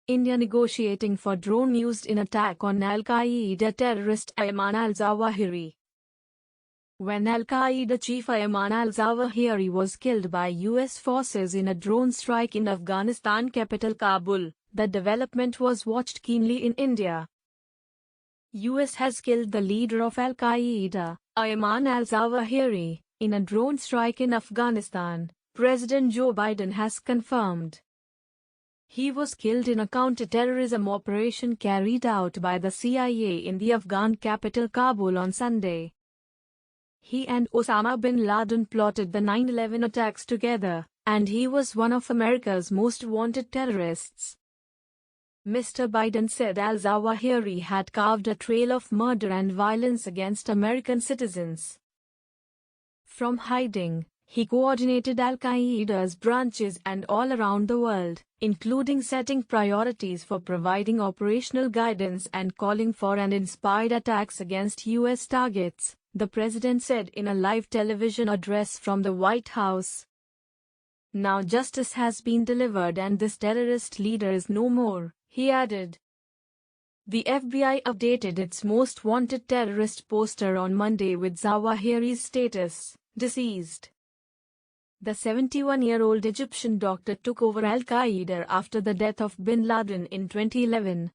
India negotiating for drone used in attack on al-qaeda terrorist Ayman al-zawahiri. When al-qaeda chief Ayman al-zawahiri was killed by US forces in a drone strike in Afghanistan capital Kabul, the development was watched keenly in India. US has killed the leader of al-qaeda, Ayman al-zawahiri, in a drone strike in Afghanistan, President Joe Biden has confirmed. He was killed in a counter-terrorism operation carried out by the CIA in the Afghan capital Kabul on Sunday. He and Osama bin Laden plotted the 9/11 attacks together, and he was one of America's most wanted terrorists. Mr. Biden said al-Zawahiri had carved a trail of murder and violence against American citizens. From hiding, he coordinated al-Qaeda's branches and all around the world, including setting priorities for providing operational guidance and calling for and inspired attacks against U.S. targets, the president said in a live television address from the White House. Now justice has been delivered and this terrorist leader is no more, he added. The FBI updated its most wanted terrorist poster on Monday with Zawahiri's status, deceased. The 71-year-old Egyptian doctor took over al-Qaeda after the death of bin Laden in 2011.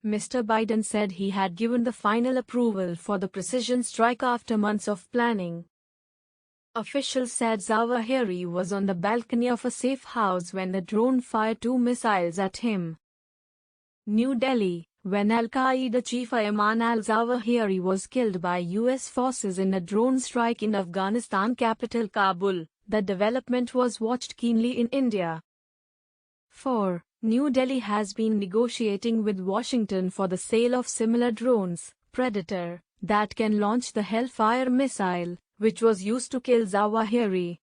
Mr. Biden said he had given the final approval for the precision strike after months of planning. Officials said Zawahiri was on the balcony of a safe house when the drone fired 2 missiles at him. New Delhi, when al-Qaeda chief Ayman al-Zawahiri was killed by US forces in a drone strike in Afghanistan capital Kabul, the development was watched keenly in India. 4. New Delhi has been negotiating with Washington for the sale of similar drones, Predator, that can launch the Hellfire missile, which was used to kill Zawahiri.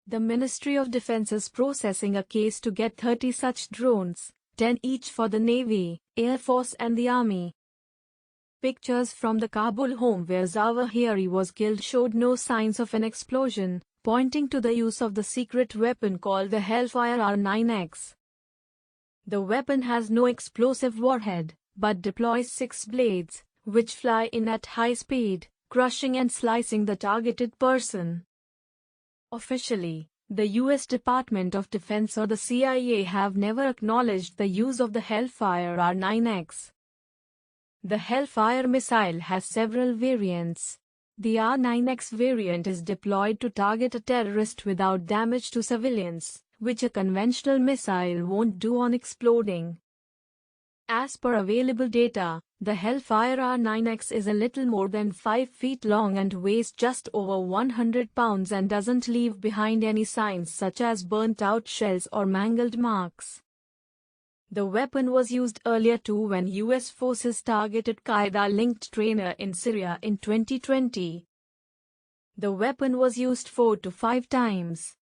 The Ministry of Defense is processing a case to get 30 such drones, 10 each for the Navy, Air Force and the Army. Pictures from the Kabul home where Zawahiri was killed showed no signs of an explosion, pointing to the use of the secret weapon called the Hellfire R9X. The weapon has no explosive warhead, but deploys 6 blades, which fly in at high speed, crushing and slicing the targeted person. Officially, the U.S. Department of Defense or the CIA have never acknowledged the use of the Hellfire R9X. The Hellfire missile has several variants. The R9X variant is deployed to target a terrorist without damage to civilians, which a conventional missile won't do on exploding. As per available data, the Hellfire R9X is a little more than 5 feet long and weighs just over 100 pounds and doesn't leave behind any signs such as burnt-out shells or mangled marks. The weapon was used earlier too when US forces targeted Qaeda-linked trainer in Syria in 2020. The weapon was used 4 to 5 times.